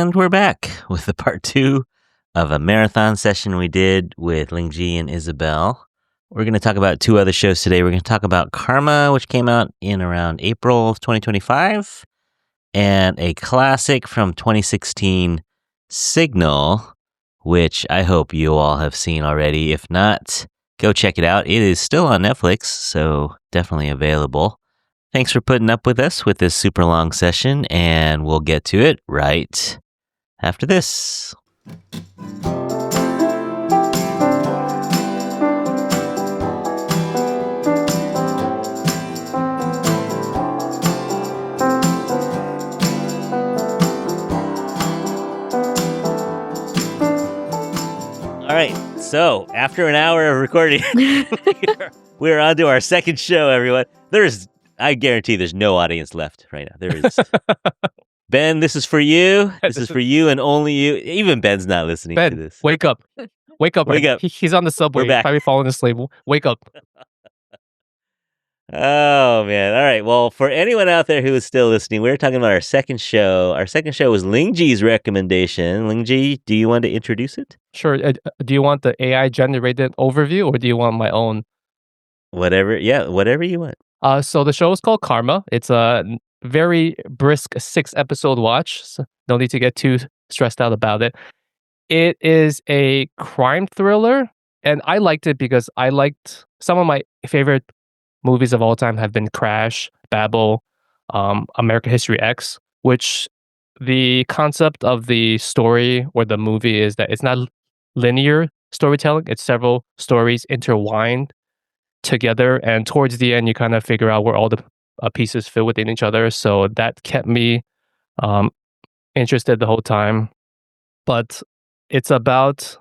And we're back with the part 2 of a marathon session we did with Lingjie and Isabel. We're going to talk about 2 other shows today. We're going to talk about Karma, which came out in around April of 2025, and a classic from 2016, Signal, which I hope you all have seen already. If not, go check it out. It is still on Netflix, so definitely available. Thanks for putting up with us with this super long session, and we'll get to it right after this. All right, so after an hour of recording, we're on to our second show, everyone. I guarantee there's no audience left right now. There is. Ben, this is for you. This is for you and only you. Even Ben's not listening to this. Wake up. Wake up. Wake up. He's on the subway. We're back. Probably falling asleep. Wake up. Oh, man. All right. Well, for anyone out there who is still listening, we're talking about our second show. Our second show was Lingjie's recommendation. Lingjie, do you want to introduce it? Sure. Do you want the AI-generated overview or do you want my own? Whatever. Yeah, whatever you want. So the show is called Karma. It's a very brisk 6-episode watch. So no need to get too stressed out about it. It is a crime thriller, and I liked it because I liked some of my favorite movies of all time have been Crash, Babel, American History X, which the concept of the story or the movie is that it's not linear storytelling. It's several stories intertwined together, and towards the end you kind of figure out where all the pieces fit within each other. So that kept me interested the whole time. But it's about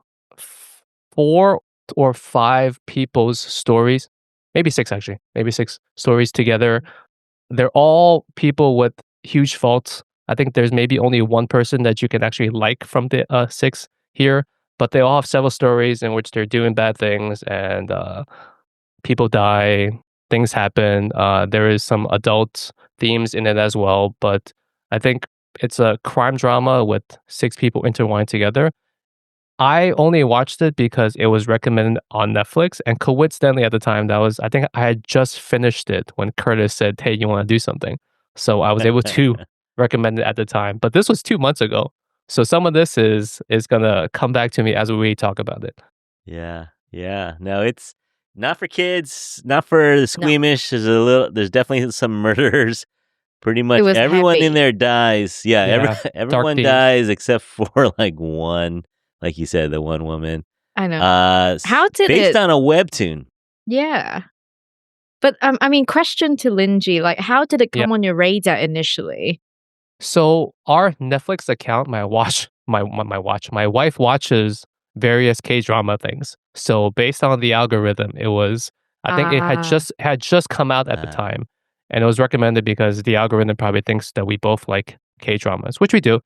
4 or 5 people's stories, maybe 6 actually, maybe 6 stories together. They're all people with huge faults. I think there's maybe only one person that you can actually like from the 6 here, but they all have several stories in which they're doing bad things and people die, things happen. There is some adult themes in it as well, but I think it's a crime drama with 6 people intertwined together. I only watched it because it was recommended on Netflix, and coincidentally at the time, I think I had just finished it when Curtis said, "Hey, you want to do something?" So I was able to recommend it at the time. But this was 2 months ago, so some of this is gonna come back to me as we talk about it. Yeah. No, it's not for kids, not for the squeamish. No. There's definitely some murders. Pretty much everyone in there dies. Yeah, everyone dies except for like one. Like you said, the one woman. I know. How did based on a webtoon? Yeah, but I mean, question to Lingjie: like, how did it come on your radar initially? So our Netflix account, my wife watches various K-drama things. So based on the algorithm, it was I think it had just come out at the time, and it was recommended because the algorithm probably thinks that we both like K-dramas, which we do.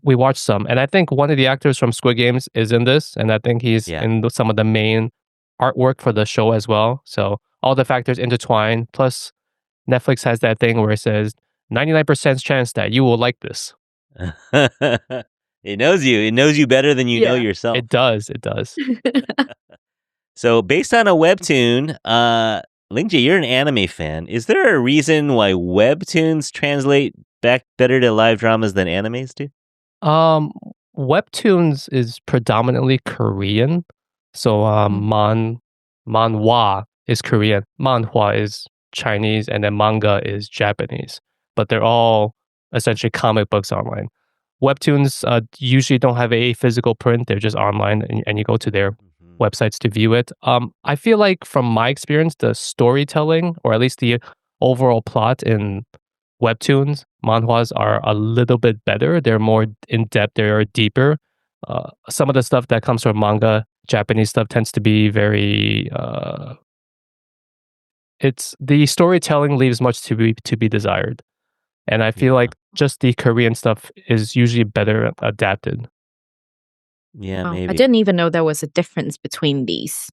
We watched some, and I think one of the actors from Squid Games is in this, and I think he's in some of the main artwork for the show as well. So all the factors intertwine. Plus, Netflix has that thing where it says 99% chance that you will like this. It knows you. It knows you better than you know yourself. It does. So based on a webtoon, Lingjie, you're an anime fan. Is there a reason why webtoons translate back better to live dramas than animes do? Webtoons is predominantly Korean. So manhwa is Korean, manhwa is Chinese, and then manga is Japanese. But they're all essentially comic books online. Webtoons usually don't have a physical print. They're just online, and you go to their websites to view it. I feel like from my experience, the storytelling, or at least the overall plot in webtoons, manhwas are a little bit better. They're more in-depth. They're deeper. Some of the stuff that comes from manga, Japanese stuff, tends to be very... the storytelling leaves much to be desired. And I feel like just the Korean stuff is usually better adapted. Yeah, maybe. I didn't even know there was a difference between these.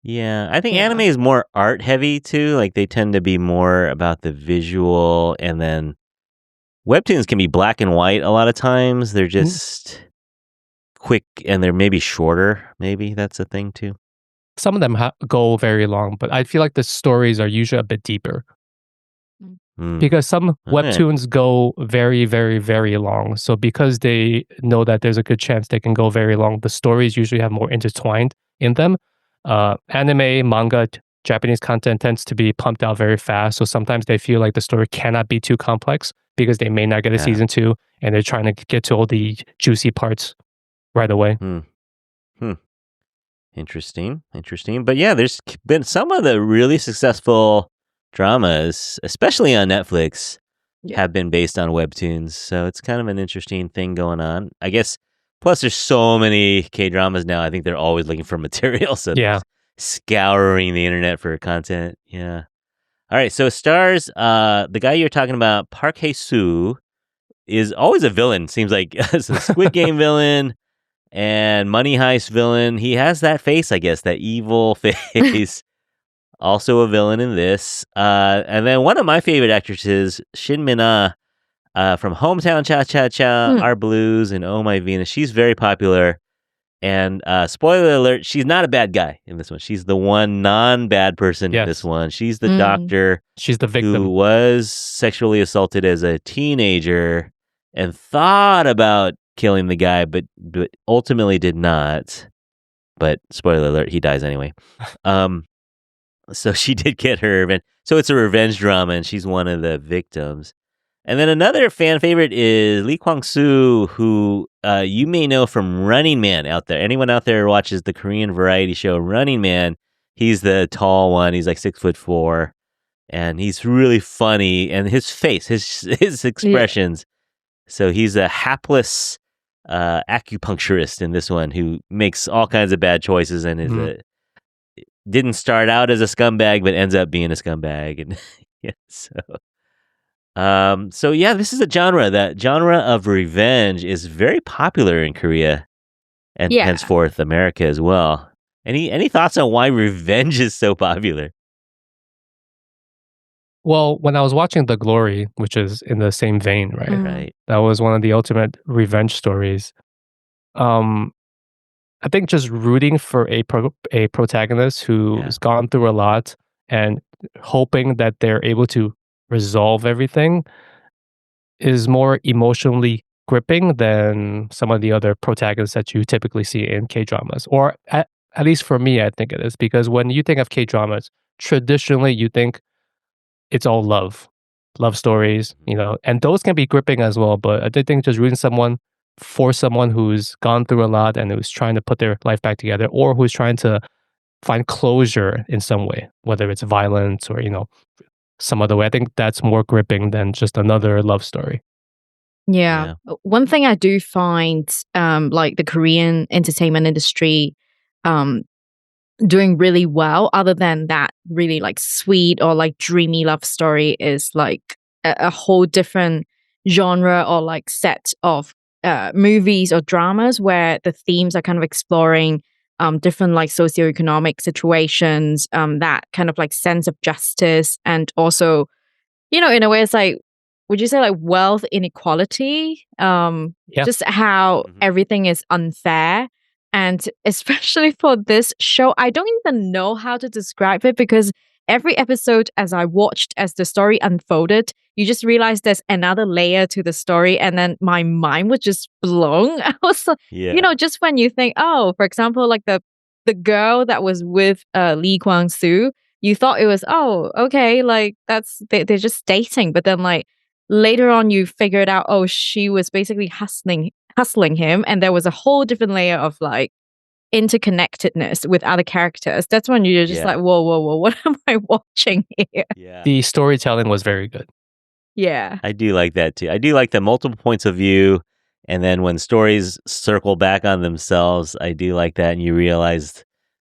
Yeah, I think anime is more art heavy too. Like they tend to be more about the visual, and then webtoons can be black and white a lot of times. They're just quick and they're maybe shorter. Maybe that's a thing too. Some of them go very long, but I feel like the stories are usually a bit deeper. Because some webtoons go very, very, very long. So because they know that there's a good chance they can go very long, the stories usually have more intertwined in them. Anime, manga, Japanese content tends to be pumped out very fast. So sometimes they feel like the story cannot be too complex because they may not get a season 2 and they're trying to get to all the juicy parts right away. Interesting. But yeah, there's been some of the really successful dramas, especially on Netflix, have been based on webtoons. So it's kind of an interesting thing going on. I guess, plus there's so many K-dramas now. I think they're always looking for material. So they're scouring the internet for content. Yeah. All right. So stars, the guy you're talking about, Park Hae-soo, is always a villain. Seems like it's a Squid Game villain. And Money Heist villain, he has that face, I guess, that evil face. Also a villain in this. And then one of my favorite actresses, Shin Min-ah, from Hometown Cha-Cha-Cha, Our Blues, and Oh My Venus. She's very popular. And spoiler alert, she's not a bad guy in this one. She's the one non-bad person in this one. She's the doctor. She's the victim. Who was sexually assaulted as a teenager and thought about killing the guy, but ultimately did not. But spoiler alert, he dies anyway. So she did get her revenge. So it's a revenge drama, and she's one of the victims. And then another fan favorite is Lee Kwang-soo, who you may know from Running Man out there. Anyone out there who watches the Korean variety show Running Man, he's the tall one. He's like 6'4", and he's really funny. And his face, his expressions. So he's a hapless acupuncturist in this one who makes all kinds of bad choices and is didn't start out as a scumbag but ends up being a scumbag. And so yeah, this is a genre. That genre of revenge is very popular in Korea and henceforth America as well. Any thoughts on why revenge is so popular? Well, when I was watching The Glory, which is in the same vein, right? That was one of the ultimate revenge stories. I think just rooting for a protagonist who's gone through a lot and hoping that they're able to resolve everything is more emotionally gripping than some of the other protagonists that you typically see in K-dramas. Or at least for me, I think it is. Because when you think of K-dramas, traditionally you think it's all love stories, and those can be gripping as well. But I think just rooting for someone who's gone through a lot and who's trying to put their life back together, or who's trying to find closure in some way, whether it's violence or, some other way. I think that's more gripping than just another love story. Yeah. One thing I do find, like the Korean entertainment industry, doing really well, other than that really like sweet or like dreamy love story, is like a whole different genre or like set of movies or dramas where the themes are kind of exploring different like socioeconomic situations, that kind of like sense of justice, and also, in a way it's like, would you say like wealth inequality? Just how everything is unfair. And especially for this show, I don't even know how to describe it, because every episode, as I watched, as the story unfolded, you just realize there's another layer to the story. And then my mind was just blown. I was like, just when you think, oh, for example, like the girl that was with Lee Kwang-soo, you thought it was, oh, okay, like they're just dating. But then like later on, you figured out, oh, she was basically hustling him, and there was a whole different layer of like interconnectedness with other characters. That's when you're just like, whoa, what am I watching here? The storytelling was very good. I do like that too. I do like the multiple points of view, and then when stories circle back on themselves, I do like that, and you realize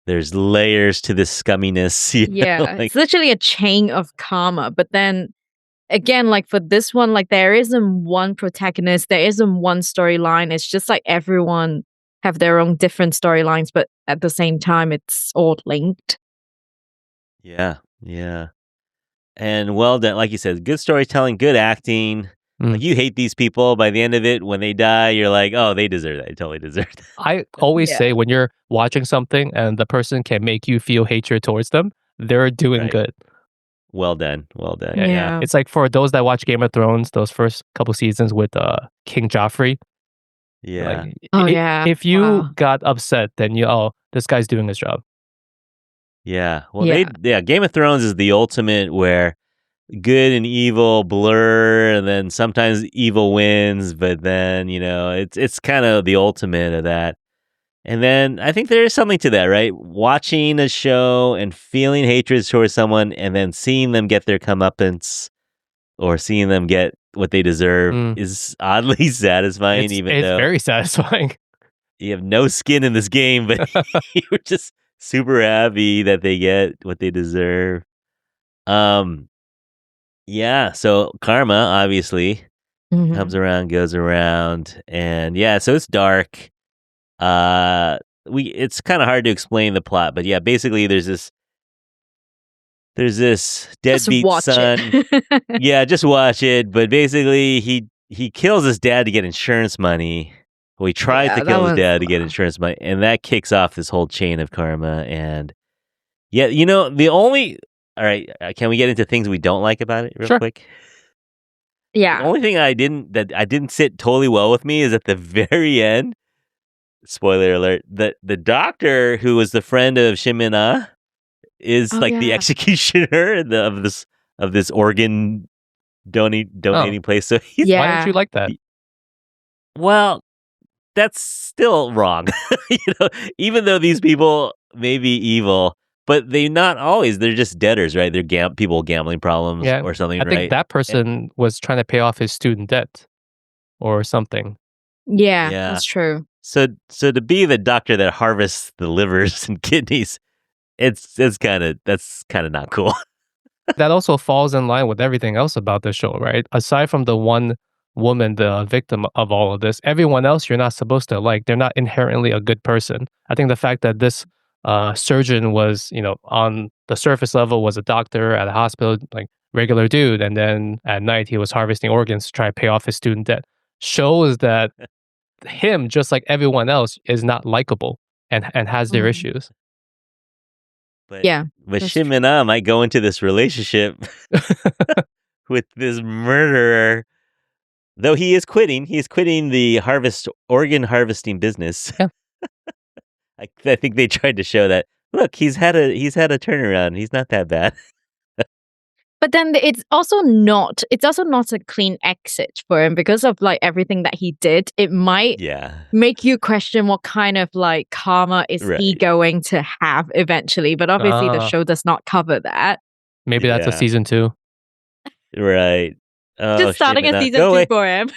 there's layers to this scumminess. It's literally a chain of karma. But then again, like for this one, like there isn't one protagonist, there isn't one storyline. It's just like everyone have their own different storylines, but at the same time, it's all linked. Yeah. And well done. Like you said, good storytelling, good acting. Like you hate these people. By the end of it, when they die, you're like, oh, they deserve that. They totally deserve that. I always Yeah. say when you're watching something and the person can make you feel hatred towards them, they're doing Right. good. Well done. Well done. Yeah. Yeah. It's like for those that watch Game of Thrones, those first couple seasons with King Joffrey. Yeah. Like, Oh, yeah. If you Wow. got upset, then this guy's doing his job. Yeah. Well, Yeah. Game of Thrones is the ultimate where good and evil blur, and then sometimes evil wins, but then, it's kind of the ultimate of that. And then I think there is something to that, right? Watching a show and feeling hatred towards someone and then seeing them get their comeuppance or seeing them get what they deserve is oddly satisfying, It's though very satisfying. you have no skin in this game, but you're just super happy that they get what they deserve. Yeah, so karma obviously Mhm. comes around, goes around, and so it's dark. It's kind of hard to explain the plot, but basically there's this Just deadbeat watch son. it. Yeah, just watch it. But basically, he kills his dad to get insurance money. Well, he tries Yeah, to that kill his was- dad to get insurance money, and that kicks off this whole chain of karma. And all right, can we get into things we don't like about it real Sure. quick? Yeah. The only thing I didn't sit totally well with me is at the very end. Spoiler alert: the doctor who was the friend of Shimina is Oh, like the yeah. executioner of this organ donating place. So he's Yeah. Why don't you like that? well, that's still wrong. Even though these people may be evil, but they're not always. They're just debtors, right? They're people with gambling problems Yeah, or something, I right? think that person was trying to pay off his student debt or something. Yeah, Yeah. that's true. So to be the doctor that harvests the livers and kidneys, that's kind of not cool. That also falls in line with everything else about the show, right? Aside from the one woman, the victim of all of this, everyone else you're not supposed to like. They're not inherently a good person. I think the fact that this surgeon was, on the surface level was a doctor at a hospital, like regular dude, and then at night he was harvesting organs to try to pay off his student debt, shows that him, just like everyone else, is not likable and has their Mhm. issues. But Yeah, but that's true. Shimina might go into this relationship with this murderer. Though he is quitting the organ harvesting business. Yeah. I think they tried to show that. Look, he's had a turnaround. He's not that bad. But then it's also not a clean exit for him because of like everything that he did. It might Yeah. make you question what kind of like karma is he Right. going to have eventually. But obviously the Ah. show does not cover that. Maybe that's a Yeah. season 2. Right. Oh, Just starting a Shimina, season go 2 away. for him.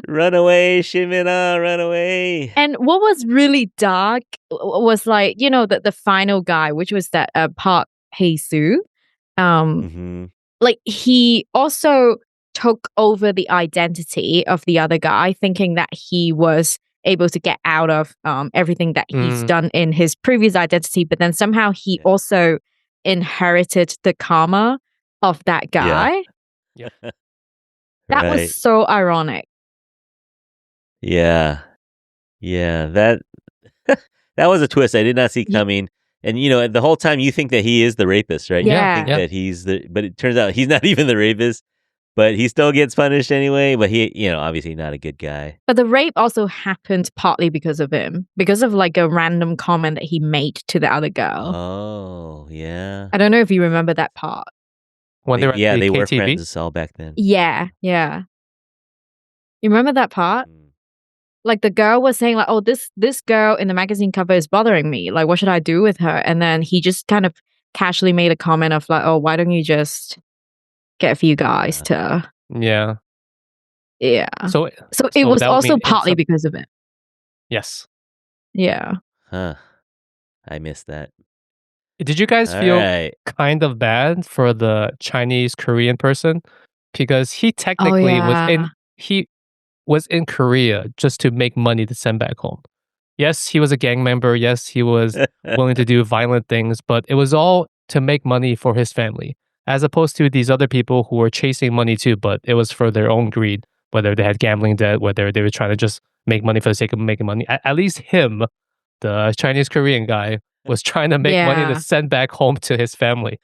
Run away, Shimina, run away. And what was really dark was like, the final guy, which was that Park Hae-soo. Mm-hmm. Like he also took over the identity of the other guy, thinking that he was able to get out of everything that he's done in his previous identity, but then somehow he also inherited the karma of that guy. Yeah. That Right. was so ironic. Yeah. That that was a twist I did not see coming. And the whole time you think that he is the rapist, right? Yeah. You think that but it turns out he's not even the rapist, but he still gets punished anyway. But he, obviously not a good guy. But the rape also happened partly because of him, because of like a random comment that he made to the other girl. Oh, yeah. I don't know if you remember that part. When they were at the they were KTV? friends all back then. Yeah. You remember that part? Mm. Like the girl was saying like, oh, this girl in the magazine cover is bothering me. Like, what should I do with her? And then he just kind of casually made a comment of like, oh, why don't you just get a few guys to... Yeah. Yeah. So it so was that would also mean partly it's because of it. yes. Yeah. Huh. I missed that. Did you guys All feel right. kind of bad for the Chinese Korean person? Because he Oh, technically yeah. was in Korea just to make money to send back home. Yes, he was a gang member. Yes, he was willing to do violent things, but it was all to make money for his family. as opposed to these other people who were chasing money too, but it was for their own greed, whether they had gambling debt, whether they were trying to just make money for the sake of making money. At least him, the Chinese Korean guy, was trying to make money to Yeah. send back home to his family.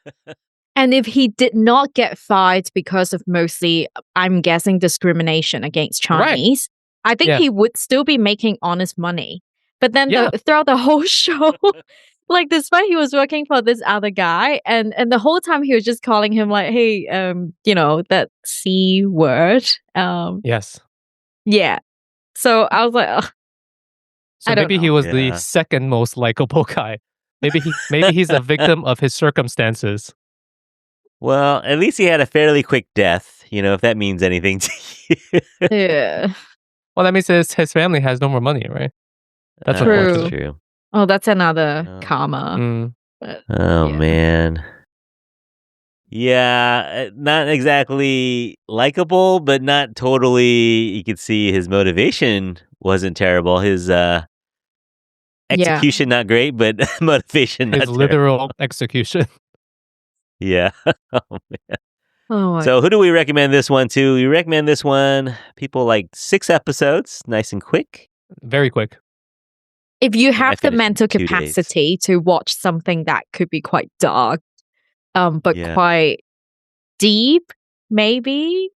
And if he did not get fired because of mostly, I'm guessing, discrimination against Right. Chinese, I think Yeah. he would still be making honest money. But then Yeah. throughout the whole show, like despite he was working for this other guy, and the whole time he was just calling him like, hey, that C word. Yes. Yeah. So I was like, ugh, So I don't maybe he know. was Yeah. the second most likable guy. Maybe he's a victim of his circumstances. Well, at least he had a fairly quick death, if that means anything to you. Yeah. Well, that means his family has no more money, right? That's True. That's unfortunate. true. Oh, that's another Oh. karma. Mm. But Oh, yeah. man. Yeah, not exactly likable, but not totally. You could see his motivation wasn't terrible. His execution not great, but motivation not His terrible. literal execution. Yeah. Oh, man. Oh, So who do we recommend this one to? We recommend this one. People like 6 episodes, nice and quick. Very quick. if you I have the finished in mental 2 days. capacity to watch something that could be quite dark, but Yeah. quite deep, maybe.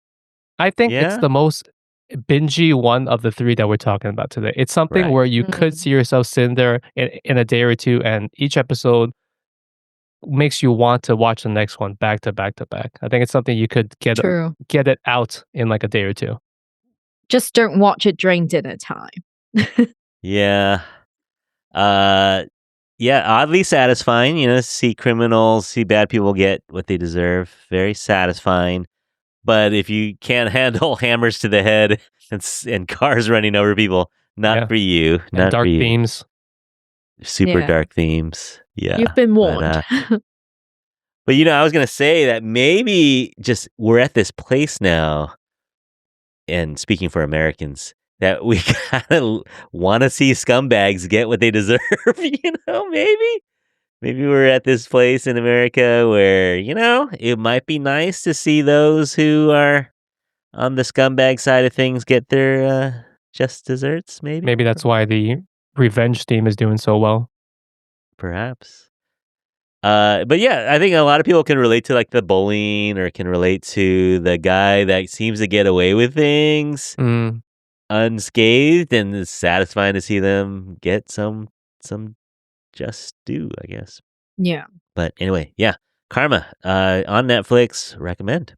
I think it's Yeah. the most bingey one of the 3 that we're talking about today. It's something Right. where you could see yourself sitting there in a day or two, and each episode makes you want to watch the next one back to back to back. I think it's something you could get True. it out in like a day or two. Just don't watch it during dinner time. Yeah. Yeah, oddly satisfying, see criminals, see bad people get what they deserve. Very satisfying. But if you can't handle hammers to the head and cars running over people, not Yeah. for you. And Not dark for you. themes. Super Yeah. dark themes. Yeah. You've been warned. But I was going to say that maybe just we're at this place now, and speaking for Americans, that we kind of want to see scumbags get what they deserve, maybe? Maybe we're at this place in America where, it might be nice to see those who are on the scumbag side of things get their just desserts, maybe? Maybe that's why the revenge theme is doing so well. Perhaps. But yeah, I think a lot of people can relate to like the bullying, or can relate to the guy that seems to get away with things Mm. unscathed, and it's satisfying to see them get some just due, I guess. Yeah. But anyway, yeah, Karma on Netflix, recommend.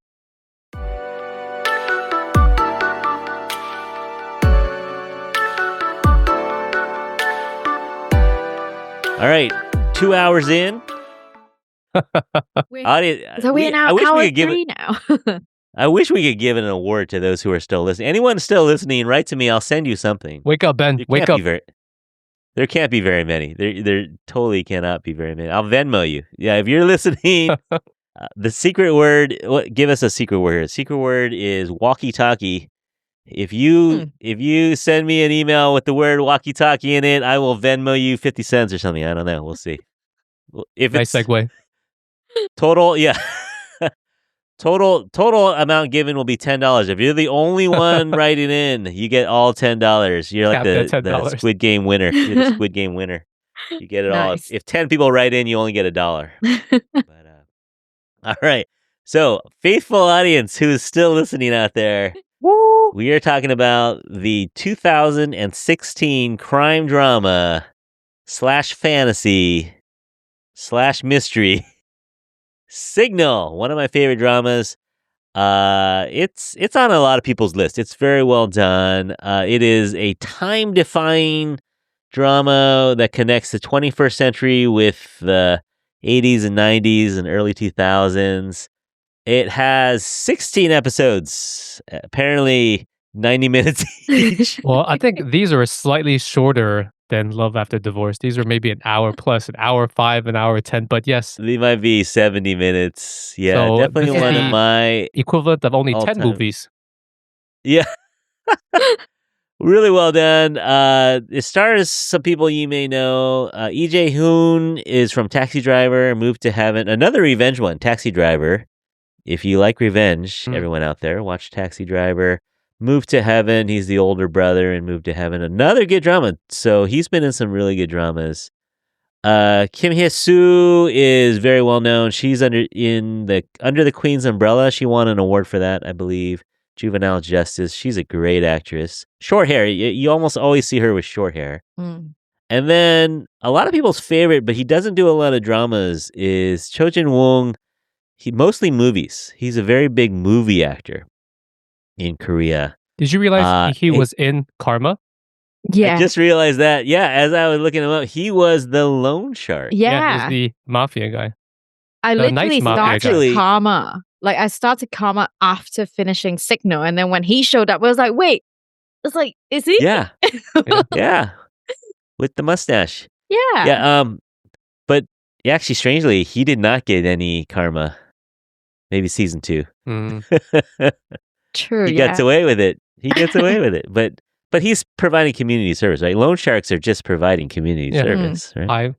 All right, 2 hours in. Audience, So we're now I wish hour we could give 3 it. now. I wish we could give an award to those who are still listening. Anyone still listening, write to me. I'll send you something. Wake up, Ben. There Wake can't up. be there can't be very many. There totally cannot be very many. I'll Venmo you. Yeah, if you're listening, the secret word. Give us a secret word. Secret word is walkie-talkie. If you send me an email with the word walkie-talkie in it, I will Venmo you 50 cents or something. I don't know. We'll see. If Nice it's segue. total, yeah. Total amount given will be $10. If you're the only one writing in, you get all $10. You're like Capped at the $10. Squid Game winner. You're the Squid Game winner. You get it all. Nice. If 10 people write in, you only get $1. But all right. So, faithful audience who is still listening out there, Woo! we are talking about the 2016 crime drama /fantasy/mystery Signal, one of my favorite dramas. It's on a lot of people's list. It's very well done. It is a time-defying drama that connects the 21st century with the 80s and 90s and early 2000s. It has 16 episodes, apparently 90 minutes each. Well, I think these are slightly shorter than Love After Divorce. These are maybe an hour plus, an hour 5, an hour 10. But yes, They might be 70 minutes. Yeah, So definitely this is one the of my equivalent of only 10 all-time. movies. Yeah. Really well done. It stars some people you may know. E.J. Hoon is from Taxi Driver, Moved to Heaven. Another revenge one, Taxi Driver. if you like revenge, Mm. everyone out there, watch Taxi Driver. Move to Heaven. He's the older brother in Move to Heaven. Another good drama. So he's been in some really good dramas. Kim Hye-soo is very well known. She's under the Queen's umbrella. She won an award for that, I believe. Juvenile Justice. She's a great actress. Short hair. You almost always see her with short hair. Mm. And then a lot of people's favorite, but he doesn't do a lot of dramas, is Cho Jin-woong. He mostly movies. He's a very big movie actor in Korea. Did you realize he was in Karma? Yeah. I just realized that. Yeah, as I was looking him up, he was the loan shark. Yeah. He was the mafia guy. I the literally nice mafia started guy. Karma. Like, I started Karma after finishing Signal. And then when he showed up, I was like, wait. It's like, is he? Yeah. Yeah. With the mustache. Yeah. Yeah. But actually, strangely, he did not get any Karma. Maybe season 2. Mm. True. He gets away with it. He gets away with it. But he's providing community service, right? Loan sharks are just providing community service, right?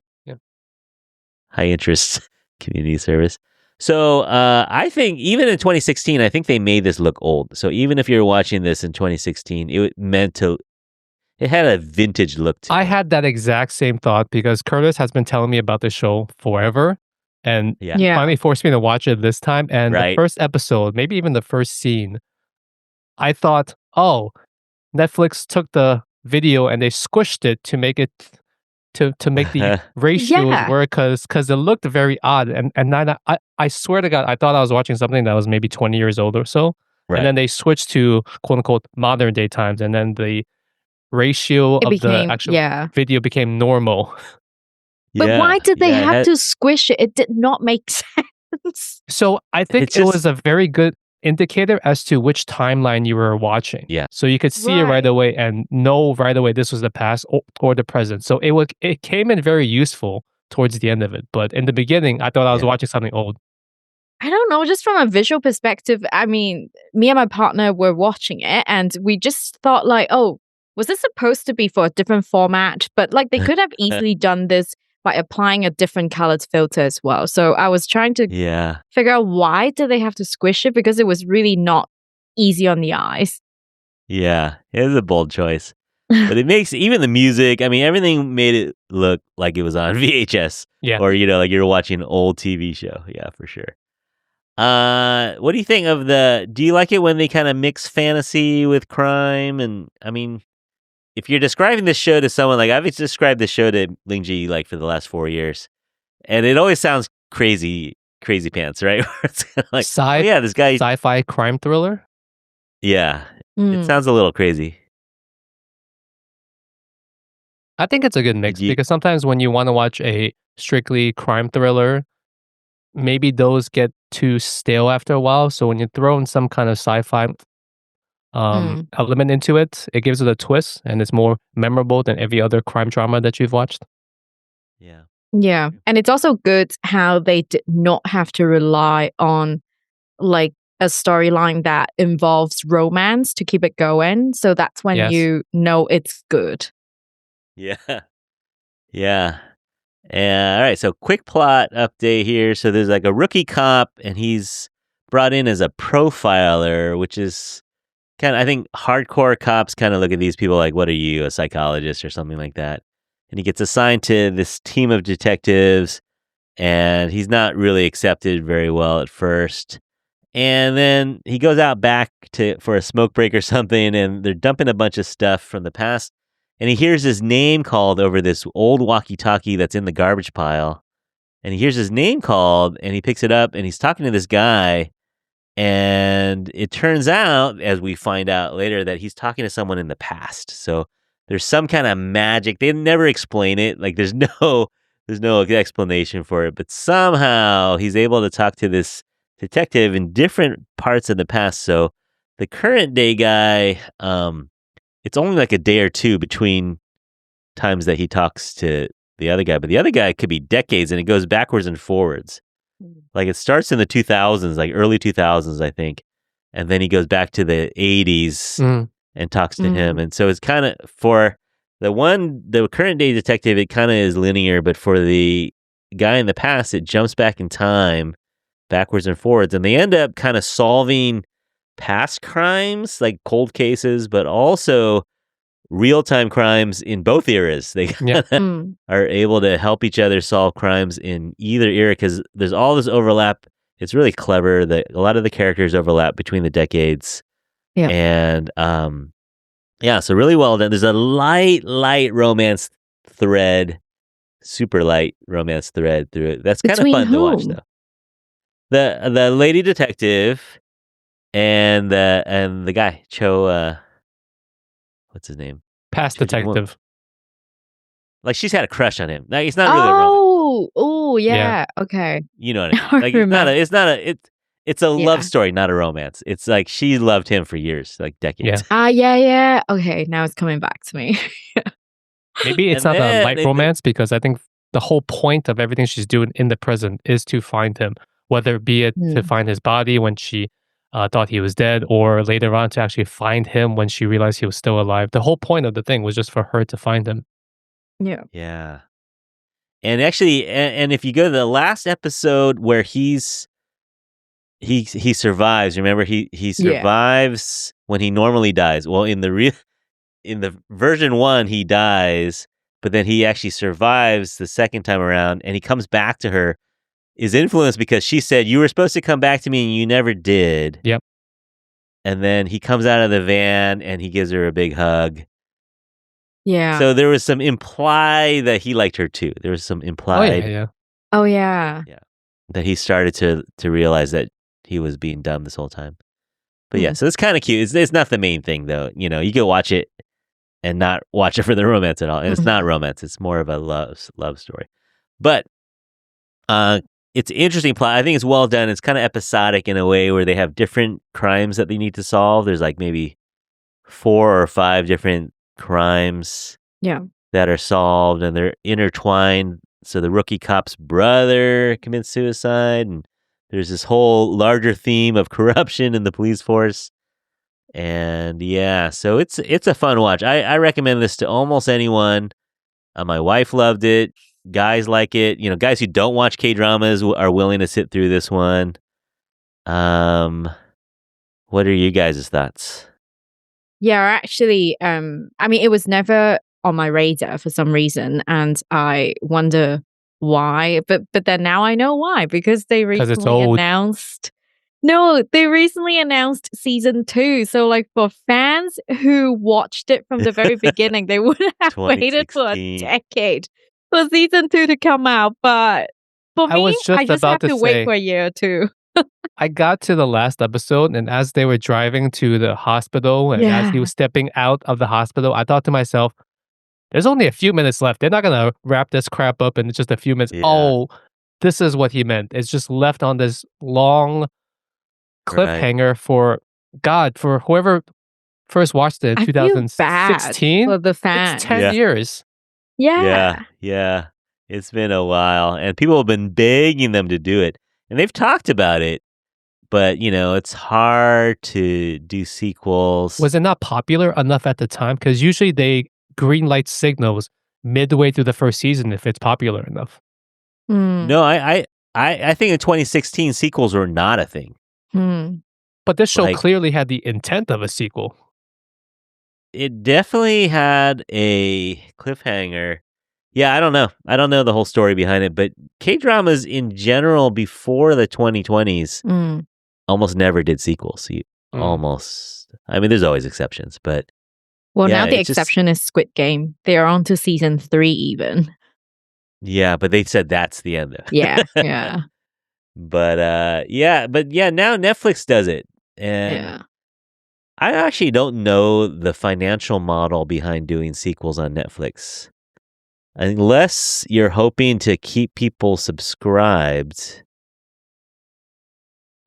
High interest community service. So I think even in 2016, I think they made this look old. So even if you're watching this in 2016, it had a vintage look to it. I had that exact same thought because Curtis has been telling me about the show forever. And Yeah. finally forced me to watch it this time. And the Right. first episode, maybe even the first scene, I thought, oh, Netflix took the video and they squished it to make it to make the ratios Yeah. work because it looked very odd. And then I swear to God, I thought I was watching something that was maybe 20 years old or so. Right. And then they switched to quote unquote modern day times. And then the ratio of the actual video became normal. But why did they have to squish it? It did not make sense. So I think it was a very good indicator as to which timeline you were watching. Yeah. So you could see it right away and know right away this was the past or the present. So it came in very useful towards the end of it. But in the beginning, I thought I was watching something old. I don't know, just from a visual perspective, I mean, me and my partner were watching it and we just thought like, oh, was this supposed to be for a different format? But like they could have easily done this by applying a different colored filter as well. So I was trying to figure out why did they have to squish it because it was really not easy on the eyes. Yeah, it was a bold choice. But it makes even the music, I mean, everything made it look like it was on VHS. Yeah. Or, like you're watching an old TV show. Yeah, for sure. What do you think of do you like it when they kind of mix fantasy with crime? And I mean, if you're describing this show to someone, like I've described this show to Lingjie like for the last 4 years, and it always sounds crazy pants, right? It's kind of like, this guy, sci-fi crime thriller. Yeah, it sounds a little crazy. I think it's a good mix because sometimes when you want to watch a strictly crime thriller, maybe those get too stale after a while. So when you throw in some kind of sci-fi element into it, it gives it a twist and it's more memorable than every other crime drama that you've watched. Yeah. And it's also good how they did not have to rely on like a storyline that involves romance to keep it going. So that's when you know it's good. Yeah. All right. So quick plot update here. So there's like a rookie cop and he's brought in as a profiler, which is kind of, I think hardcore cops kind of look at these people like, what are you, a psychologist or something like that? And he gets assigned to this team of detectives and he's not really accepted very well at first. And then he goes out back for a smoke break or something and they're dumping a bunch of stuff from the past. And he hears his name called over this old walkie-talkie that's in the garbage pile. And he hears his name called and he picks it up and he's talking to this guy. And it turns out, as we find out later, that he's talking to someone in the past. So there's some kind of magic. They never explain it. Like there's no explanation for it. But somehow he's able to talk to this detective in different parts of the past. So the current day guy, it's only like a day or two between times that he talks to the other guy. But the other guy could be decades and it goes backwards and forwards. Like it starts in the 2000s, like early 2000s, I think. And then he goes back to the 80s and talks to him. And so it's kind of, for the current day detective, it kind of is linear. But for the guy in the past, it jumps back in time backwards and forwards, and they end up kind of solving past crimes, like cold cases, but also real-time crimes in both eras. They Yeah. are able to help each other solve crimes in either era because there's all this overlap. It's really clever that a lot of the characters overlap between the decades. Yeah. And so really well done. There's a light romance thread, super light romance thread through it. That's kind of Between fun to watch, whom? though. The lady detective and the guy Cho. What's his name? Past Cho Jung-woo. detective. Like she's had a crush on him. Like it's not really a romance. Oh, Yeah. yeah. Okay. You know what I mean? I Like remember. it's a Yeah. love story, not a romance. It's like she loved him for years, like decades. Yeah. Okay, now it's coming back to me. Maybe it's And not a then light romance because I think the whole point of everything she's doing in the present is to find him, whether it be it to find his body when she thought he was dead, or later on to actually find him when she realized he was still alive. The whole point of the thing was just for her to find him. Yeah. Yeah. And actually, and if you go to the last episode where he survives, remember he survives when he normally dies. Well, in the version 1 he dies, but then he actually survives the second time around, and he comes back to her. Is influenced because she said you were supposed to come back to me and you never did. Yep. And then he comes out of the van and he gives her a big hug. Yeah. So there was some imply that he liked her too. There was some Oh implied yeah. Oh yeah. that he started to realize that he was being dumb this whole time. But yeah, so it's kind of cute. It's not the main thing though. You know, you can watch it and not watch it for the romance at all. And it's not romance. It's more of a love story. But it's an interesting plot. I think it's well done. It's kind of episodic in a way where they have different crimes that they need to solve. There's like maybe 4 or 5 different crimes that are solved, and they're intertwined. So the rookie cop's brother commits suicide, and there's this whole larger theme of corruption in the police force. And yeah, so it's a fun watch. I recommend this to almost anyone. My wife loved it. Guys like it. You know, guys who don't watch K-dramas are willing to sit through this one. What are you guys' thoughts? Yeah, actually, I mean, it was never on my radar for some reason, and I wonder why. But then now I know why, because they 'Cause it's recently old. announced. No, they recently announced season 2. So, like, for fans who watched it from the very beginning, they would have waited for a 2016. decade for season 2 to come out. But for I me, was just I just about have to to wait say- for a year or two. I got to the last episode, and as they were driving to the hospital, and as he Yeah. was stepping out of the hospital, I thought to myself, there's only a few minutes left. They're not going to wrap this crap up in just a few minutes. Yeah. Oh, this is what he meant. It's just left on this long cliffhanger for whoever first watched it in I feel bad 2016. for the fans. It's 10 Yeah. years. Yeah. Yeah. It's been a while, and people have been begging them to do it, and they've talked about it. But you know, it's hard to do sequels. Was it not popular enough at the time? Because usually they greenlight signals midway through the first season if it's popular enough. No, I think in 2016 sequels were not a thing. But this show Like- clearly had the intent of a sequel. It definitely had a cliffhanger. Yeah, I don't know. I don't know the whole story behind it, but K-dramas in general before the 2020s almost never did sequels. Almost. I mean, there's always exceptions, but Well, yeah, now the it's just- exception is Squid Game. They are on to season 3 even. yeah, but they said that's the end. Though. Yeah, yeah, But now Netflix does it, and yeah. I actually don't know the financial model behind doing sequels on Netflix. Unless you're hoping to keep people subscribed.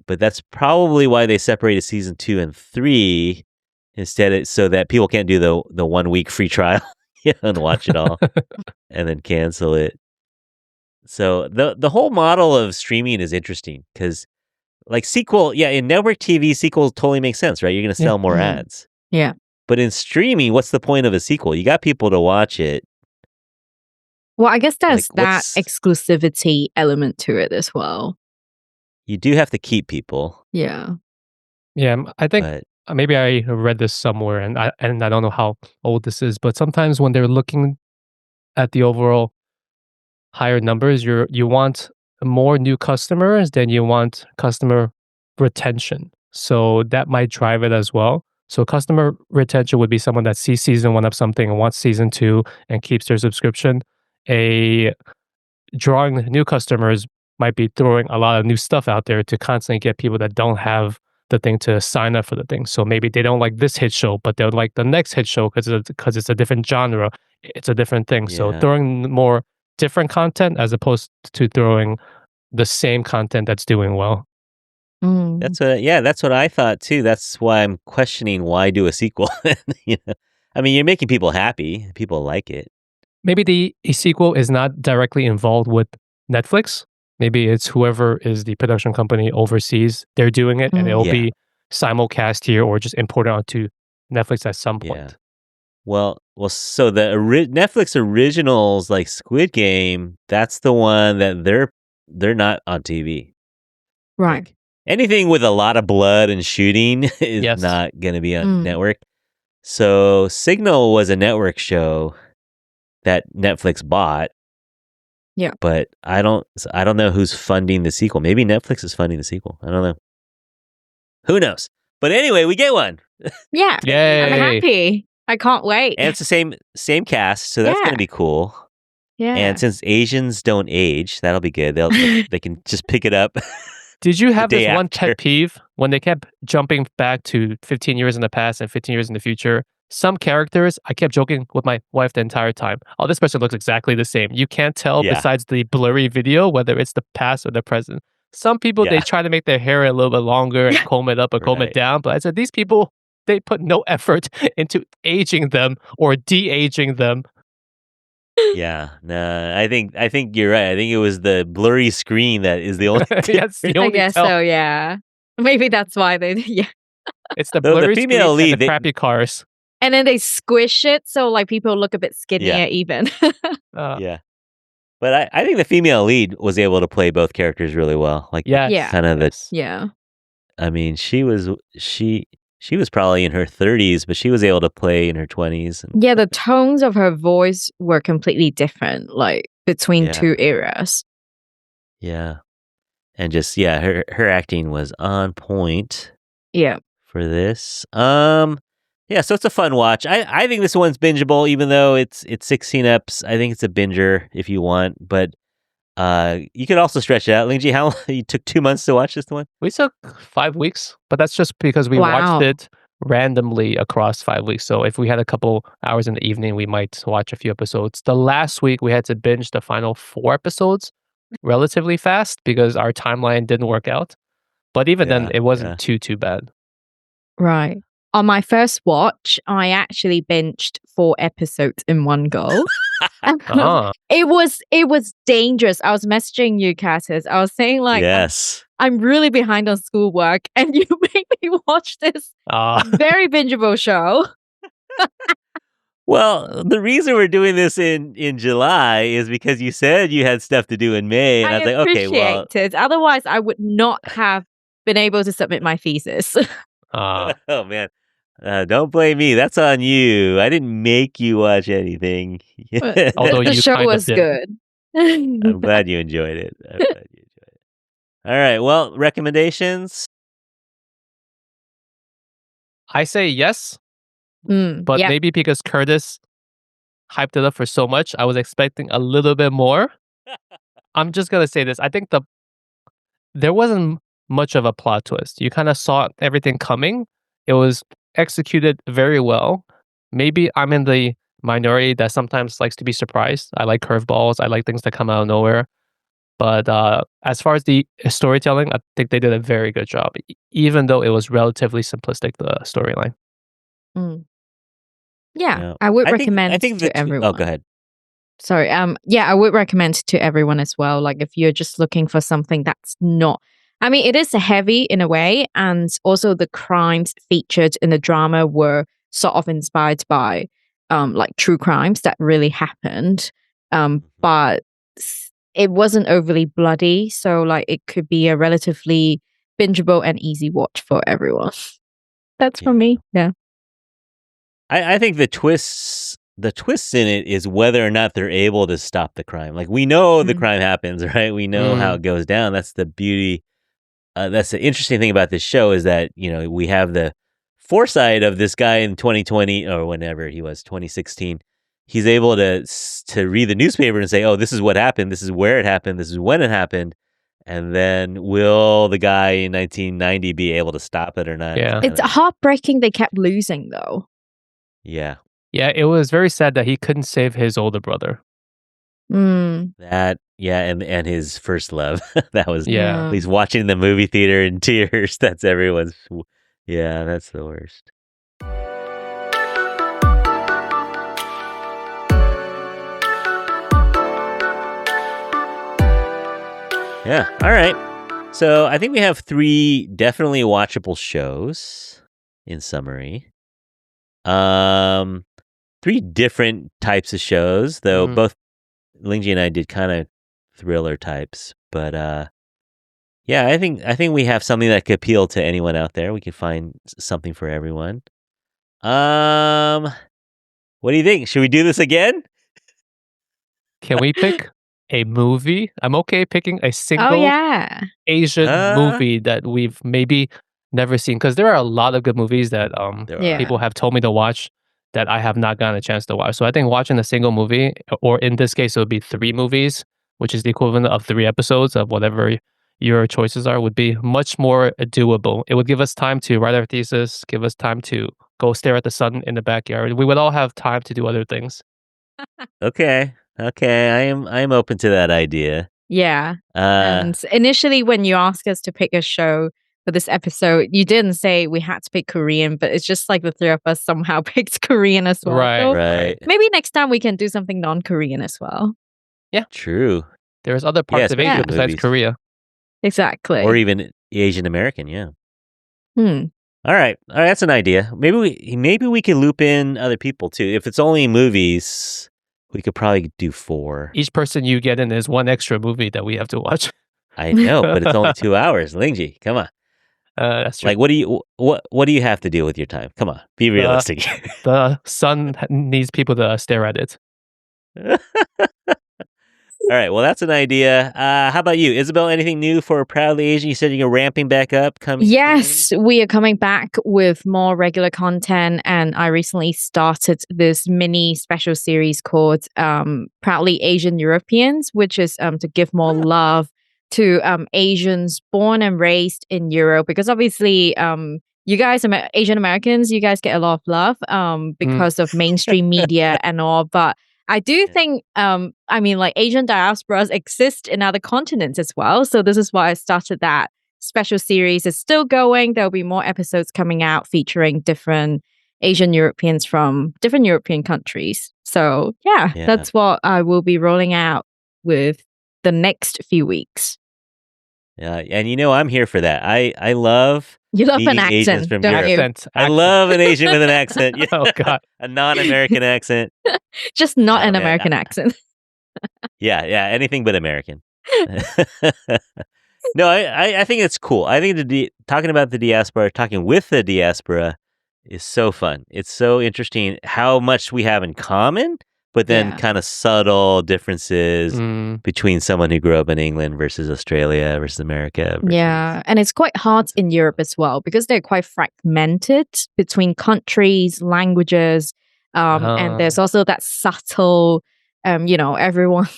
But that's probably why they separated season 2 and 3 instead, so that people can't do the 1 week free trial and watch it all and then cancel it. So the whole model of streaming is interesting because like in network TV, sequels totally make sense, right? You're going to sell more ads. Yeah. But in streaming, what's the point of a sequel? You got people to watch it. Well, I guess there's Like, that exclusivity element to it as well. You do have to keep people, Yeah. Yeah, I think but maybe I read this somewhere, and I don't know how old this is, but sometimes when they're looking at the overall higher numbers, you want more new customers than you want customer retention. So that might drive it as well. So customer retention would be someone that sees season one of something and wants season two and keeps their subscription. A drawing new customers might be throwing a lot of new stuff out there to constantly get people that don't have the thing to sign up for the thing. So maybe they don't like this hit show, but they'll like the next hit show because it's a different genre. It's a different thing. So yeah. throwing more different content as opposed to throwing the same content that's doing well. Mm. That's what I thought too. That's why I'm questioning why do a sequel. I mean, you're making people happy. People like it. Maybe a sequel is not directly involved with Netflix. Maybe it's whoever is the production company overseas. They're doing it, and it'll Yeah. be simulcast here or just imported onto Netflix at some point. Yeah. Well. So the Netflix originals like Squid Game, that's the one that they're not on TV. Right. Like, anything with a lot of blood and shooting is Yes. not going to be on network. So Signal was a network show that Netflix bought. Yeah. But I don't know who's funding the sequel. Maybe Netflix is funding the sequel. I don't know. Who knows? But anyway, we get one. Yeah. Yay. I'm happy. I can't wait. And it's the same cast, so that's Yeah. going to be cool. Yeah. And since Asians don't age, that'll be good. They can just pick it up. Did you have The this day one after. pet peeve when they kept jumping back to 15 years in the past and 15 years in the future? Some characters, I kept joking with my wife the entire time. Oh, this person looks exactly the same. You can't tell Yeah. besides the blurry video whether it's the past or the present. Some people, they Yeah. try to make their hair a little bit longer and comb it up or comb Right. it down. But I said, these people, they put no effort into aging them or de-aging them. Yeah. No, I think you're right. I think it was the blurry screen that is the only That's the I only guess tell. so, yeah. Maybe that's why they, yeah. It's the The blurry female screen lead, and the crappy cars. And then they squish it so like people look a bit skinnier Yeah. even. Yeah. But I think the female lead was able to play both characters really well. Like Yes. Yeah. kind of Yes. Yeah. I mean, she was probably in her 30s, but she was able to play in her 20s. And Yeah, the tones of her voice were completely different, like between Yeah. two eras. yeah. And just her acting was on point Yeah. for this. Yeah, so it's a fun watch. I think this one's bingeable, even though it's 16 eps. I think it's a binger if you want, but you could also stretch it out. Lingjie, how you took 2 months to watch this one? We took 5 weeks, but that's just because we Wow. watched it randomly across 5 weeks. So if we had a couple hours in the evening, we might watch a few episodes. The last week, we had to binge the final 4 episodes relatively fast because our timeline didn't work out. But even then, it wasn't too bad. Right. On my first watch, I actually binged 4 episodes in one go. Ah. It was dangerous. I was messaging you, Cassius. I was saying like, Yes. I'm really behind on schoolwork, and you make me watch this very bingeable show. Well, the reason we're doing this in July is because you said you had stuff to do in May, and I was like, okay, well, appreciate it. Otherwise, I would not have been able to submit my thesis. oh man, don't blame me. That's on you. I didn't make you watch anything. Although the you show kind of was did. good. I'm glad you enjoyed it. All right. Well, recommendations. I say yes, Mm, but yep. maybe because Curtis hyped it up for so much, I was expecting a little bit more. I'm just gonna say this. I think there wasn't much of a plot twist. You kind of saw everything coming. It was executed very well. Maybe I'm in the minority that sometimes likes to be surprised. I like curveballs. I like things that come out of nowhere. But as far as the storytelling, I think they did a very good job, even though it was relatively simplistic, the storyline. Mm. Yeah, Yeah. I would I think recommend the to everyone. Oh, go ahead. Sorry. Yeah, I would recommend to everyone as well. Like if you're just looking for something that's not, I mean, it is heavy in a way, and also the crimes featured in the drama were sort of inspired by like true crimes that really happened. But it wasn't overly bloody, so like it could be a relatively bingeable and easy watch for everyone. That's for me. Yeah. I think the twists in it is whether or not they're able to stop the crime. Like, we know the crime happens, right? We know how it goes down. That's the beauty. That's the interesting thing about this show, is that, we have the foresight of this guy in 2020 or whenever he was, 2016. He's able to read the newspaper and say, oh, this is what happened. This is where it happened. This is when it happened. And then will the guy in 1990 be able to stop it or not? Yeah. It's heartbreaking they kept losing, though. Yeah. Yeah, it was very sad that he couldn't save his older brother. That, and his first love. That was, Yeah. at least watching the movie theater in tears. That's everyone's, that's the worst. Yeah, all right. So I think we have 3 definitely watchable shows in summary. 3 different types of shows, though both Lingjie and I did kind of thriller types, but I think we have something that could appeal to anyone out there. We could find something for everyone. What do you think? Should we do this again? Can we pick a movie? I'm okay picking a single Asian movie that we've maybe never seen, because there are a lot of good movies that people have told me to watch that I have not gotten a chance to watch. So I think watching a single movie, or in this case it would be 3 movies, which is the equivalent of 3 episodes of whatever your choices are, would be much more doable. It would give us time to write our thesis, give us time to go stare at the sun in the backyard. We would all have time to do other things. Okay, I am open to that idea. Yeah. And initially, when you asked us to pick a show for this episode, you didn't say we had to pick Korean, but it's just like the 3 of us somehow picked Korean as well. Right, so right. maybe next time we can do something non-Korean as well. Yeah. True. There's other parts of Asia besides movies. Korea. Exactly. Or even Asian American, yeah. All right, that's an idea. Maybe we could loop in other people too. If it's only movies, we could probably do 4. Each person you get in is 1 extra movie that we have to watch. I know, but it's only 2 hours. Lingjie, come on. That's true. Like, what do you have to do with your time? Come on, be realistic. The sun needs people to stare at it. All right, well, that's an idea. How about you, Isabel? Anything new for Proudly Asian? You said you're ramping back up. Yes, we are coming back with more regular content, and I recently started this mini special series called Proudly Asian Europeans, which is to give more love to Asians born and raised in Europe, because obviously you guys, Asian Americans, you guys get a lot of love because of mainstream media and all, but I do think, Asian diasporas exist in other continents as well. So this is why I started that special series. It's still going. There'll be more episodes coming out featuring different Asian Europeans from different European countries. So that's what I will be rolling out with the next few weeks. Yeah, and I'm here for that. I love You love an Asians accent, from don't you? Europe. I love an Asian with an accent. Yeah. Oh, God. A non-American accent. Just not an American accent. Yeah, anything but American. No, I think it's cool. I think talking about the diaspora, talking with the diaspora is so fun. It's so interesting how much we have in common, but then kind of subtle differences between someone who grew up in England versus Australia versus America. Yeah, and it's quite hard in Europe as well because they're quite fragmented between countries, languages, and there's also that subtle, everyone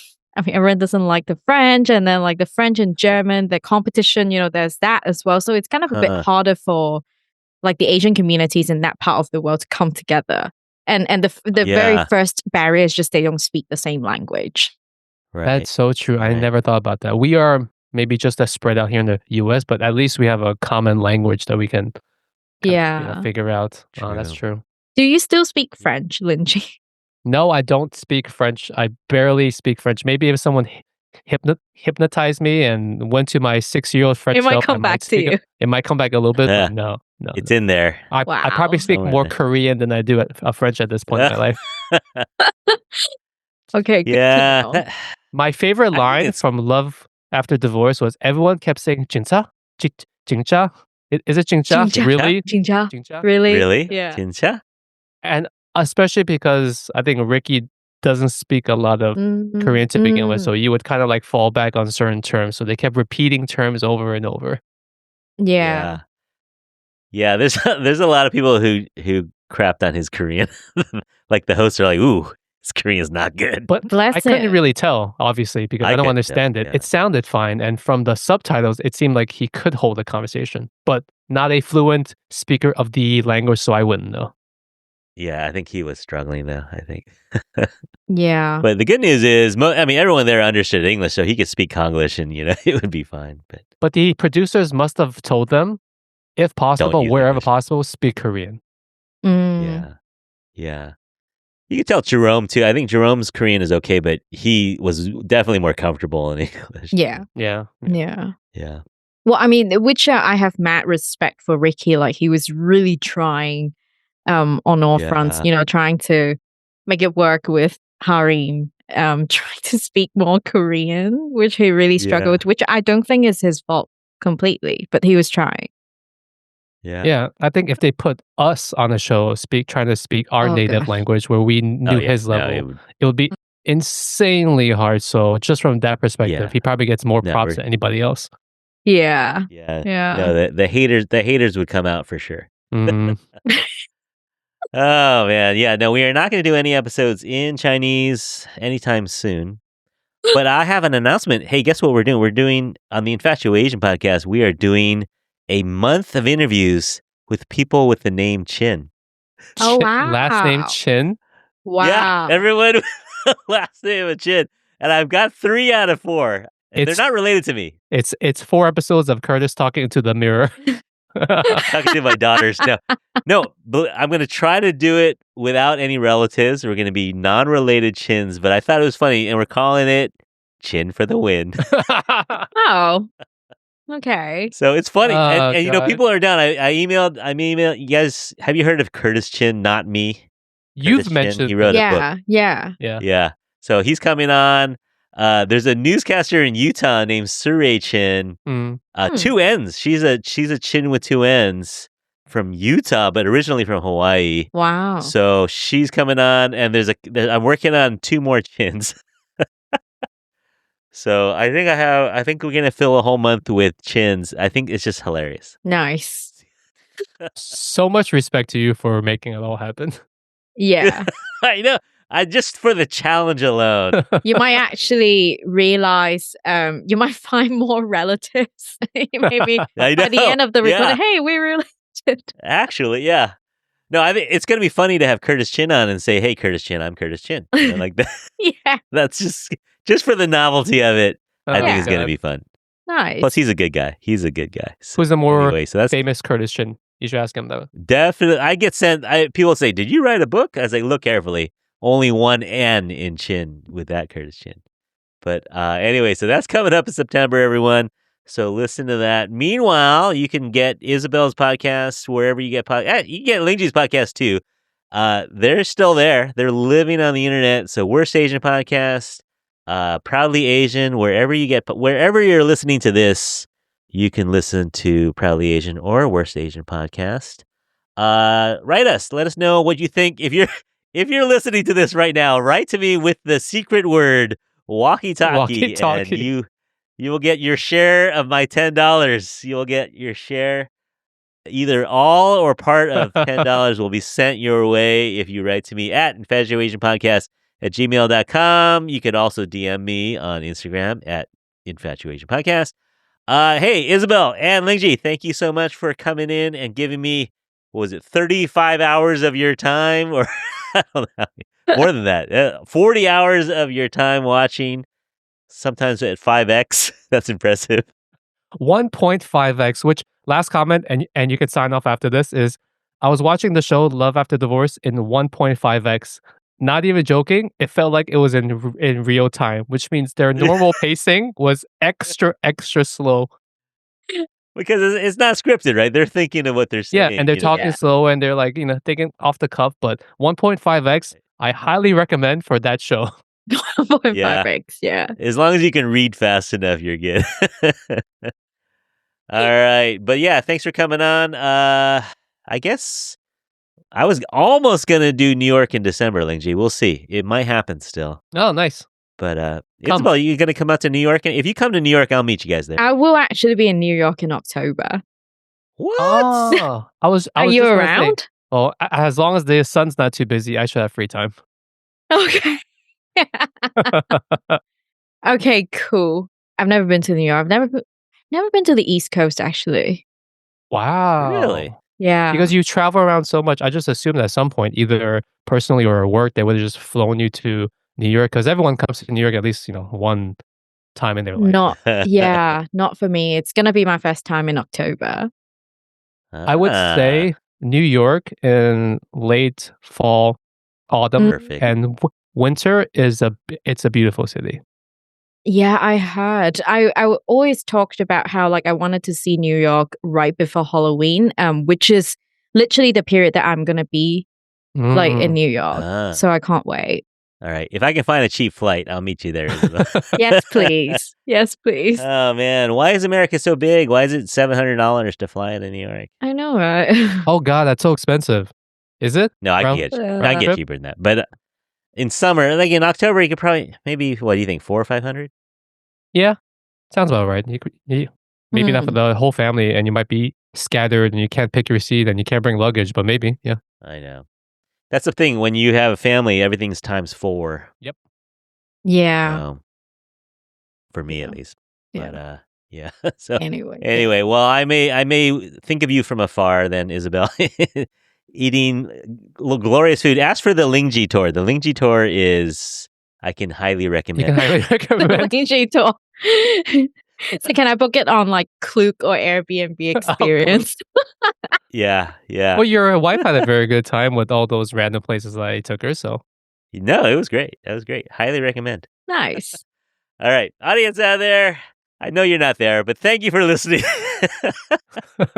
doesn't like the French, and then like the French and German, the competition, there's that as well. So it's kind of a bit harder for like the Asian communities in that part of the world to come together. And the very first barrier is just they don't speak the same language. Right. That's so true. I never thought about that. We are maybe just as spread out here in the US, but at least we have a common language that we can figure out. Oh, that's true. Do you still speak French, Lingjie? No, I don't speak French. I barely speak French. Maybe if someone hypnotized me and went to my 6-year-old French self, it might come back to you. It might come back a little bit, but no. It's in there. I probably speak more Korean than I do French at this point in my life. Okay. Good to know. My favorite I think line it's- from Love After Divorce was everyone kept saying "jincha, jincha." Is it jincha? Jincha. Really? Jincha. Jincha? Really? Really? Yeah. Jincha? And especially because I think Ricky doesn't speak a lot of Korean to begin with, so you would kind of like fall back on certain terms. So they kept repeating terms over and over. Yeah. Yeah, there's a lot of people who crapped on his Korean. Like the hosts are like, "Ooh, his Korean's not good." But Bless I couldn't him. really tell, obviously, because I I don't couldn't understand tell, it. yeah. It sounded fine, and from the subtitles, it seemed like he could hold a conversation, but not a fluent speaker of the language, so I wouldn't know. Yeah, I think he was struggling though. I think. Yeah. But the good news is, everyone there understood English, so he could speak Konglish, and it would be fine. But the producers must have told them, if possible, use wherever English. possible, speak Korean. Yeah. You can tell Jerome too. I think Jerome's Korean is okay, but he was definitely more comfortable in English. Yeah. Yeah. Yeah. Well, I mean, The Witcher, I have mad respect for Ricky. Like, he was really trying on all fronts, trying to make it work with Harim, trying to speak more Korean, which he really struggled with, which I don't think is his fault completely, but he was trying. Yeah, I think if they put us on a show trying to speak our native gosh. language where we knew his level, it would be insanely hard. So just from that perspective, he probably gets more props than anybody else. Yeah. No, the haters would come out for sure. Mhm. Oh man, yeah. No, we are not going to do any episodes in Chinese anytime soon. But I have an announcement. Hey, guess what we're doing? We're doing on the Infatuasian podcast. We are doing a month of interviews with people with the name Chin. Oh, wow. Last name Chin. Wow. Yeah, everyone with the last name of Chin. And I've got 3 out of 4. And they're not related to me. It's 4 episodes of Curtis talking to the mirror. Talking to my daughters. No, but I'm going to try to do it without any relatives. We're going to be non-related Chins, but I thought it was funny, and we're calling it Chin for the Win. Oh, okay. So it's funny, and God. people are down. I emailed. You guys. Have you heard of Curtis Chin? Not me. You've Curtis mentioned. Chin. He wrote a book. Yeah. So he's coming on. There's a newscaster in Utah named Surrey Chin. 2 N's. She's a Chin with 2 N's from Utah, but originally from Hawaii. Wow. So she's coming on, and I'm working on 2 more Chins. So I think we're gonna fill a whole month with Chins. I think it's just hilarious. Nice. So much respect to you for making it all happen. Yeah. I know. I just for the challenge alone. You might actually realize you might find more relatives. Maybe by the end of the recording, hey, we're related. Actually, yeah. No, I think it's gonna be funny to have Curtis Chin on and say, "Hey, Curtis Chin, I'm Curtis Chin." Like that. Yeah. That's just for the novelty of it. I think it's gonna be fun. Nice. Plus, he's a good guy. So, Who's the more that's famous Curtis Chin? You should ask him though. definitely. I get sent. People say, "Did you write a book?" I was like, "Look carefully. Only 1 N in Chin with that Curtis Chin." But anyway, so that's coming up in September, everyone. So listen to that. Meanwhile, you can get Isabel's podcast wherever you get podcasts. You can get Lingjie's podcast too. They're still there. They're living on the internet. So Worst Asian Podcast, Proudly Asian, wherever you're listening to this, you can listen to Proudly Asian or Worst Asian Podcast. Write us. Let us know what you think. If you're listening to this right now, write to me with the secret word walkie-talkie. And you will get your share of my $10. You will get your share. Either all or part of $10 will be sent your way if you write to me at infatuasianpodcast@gmail.com. You can also DM me on Instagram at infatuasianpodcast. Hey, Isabel and Lingjie, thank you so much for coming in and giving me, 35 hours of your time? Or I don't know, more than that. 40 hours of your time watching. Sometimes at 5x. That's impressive. 1.5x, which last comment, and you could sign off after this, is I was watching the show Love After Divorce in 1.5x. Not even joking, it felt like it was in real time, which means their normal pacing was extra slow. Because it's not scripted, right? They're thinking of what they're saying. Yeah, and they're talking slow, and they're like, thinking off the cuff. But 1.5x, I highly recommend for that show. 4.5 Yeah. weeks. Yeah. As long as you can read fast enough, you're good. All right. But yeah, thanks for coming on. I guess I was almost going to do New York in December, Lingjie. We'll see. It might happen still. Oh, nice. But Come. Isabel, you going to come out to New York? And if you come to New York, I'll meet you guys there. I will actually be in New York in October. What? Oh, I was Are just you gonna say, around? oh, as long as the sun's not too busy, I should have free time. Okay. Okay, cool. I've never been to New York. I've never been to the East Coast, actually. Wow. Really? Yeah. Because you travel around so much, I just assumed at some point, either personally or at work, they would have just flown you to New York. Because everyone comes to New York at least, one time in their life. Not for me. It's gonna be my first time in October. I would say New York in late fall, autumn, Perfect. and winter it's a beautiful city. Yeah, I heard. I always talked about how I wanted to see New York right before Halloween, which is literally the period that I'm gonna be in New York. So I can't wait. All right. If I can find a cheap flight, I'll meet you there, Isabel. Yes, please. Yes, please. Oh man, why is America so big? Why is it $700 to fly to New York? I know, right? Oh God, that's so expensive. Is it? No, I can get cheaper than that. But in summer, in October, you could probably maybe what do you think, 400 or 500? Yeah, sounds about right. Maybe not for the whole family, and you might be scattered, and you can't pick your seat, and you can't bring luggage. But maybe, yeah. I know. That's the thing. When you have a family, everything's times 4. Yep. Yeah. For me, at least. Yeah. But yeah. So anyway, well, I may think of you from afar, then, Isabel, eating glorious food. Ask for the Lingjie tour. The Lingjie tour is I can highly recommend. You can highly recommend. Lingjie tour. So can I book it on Klook or Airbnb experience? Yeah. Well, your wife had a very good time with all those random places that I took her, so. No, it was great. That was great. Highly recommend. Nice. All right. Audience out there, I know you're not there, but thank you for listening.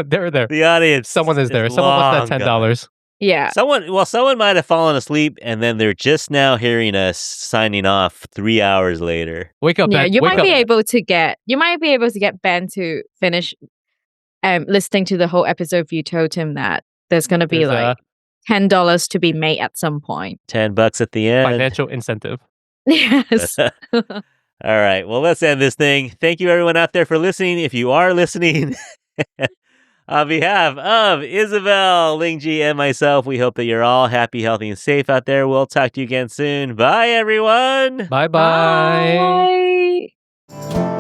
They're there. The audience. Someone is there. Someone wants that $10. Yeah. Someone might have fallen asleep, and then they're just now hearing us signing off 3 hours later. Wake up, Ben. Yeah, you might be able to get Ben to finish listening to the whole episode if you told him that there's going to be $10 to be made at some point. $10 at the end. Financial incentive. Yes. All right. Well, let's end this thing. Thank you, everyone out there, for listening. If you are listening, on behalf of Isabel, Lingjie, and myself, we hope that you're all happy, healthy, and safe out there. We'll talk to you again soon. Bye, everyone. Bye-bye. Bye.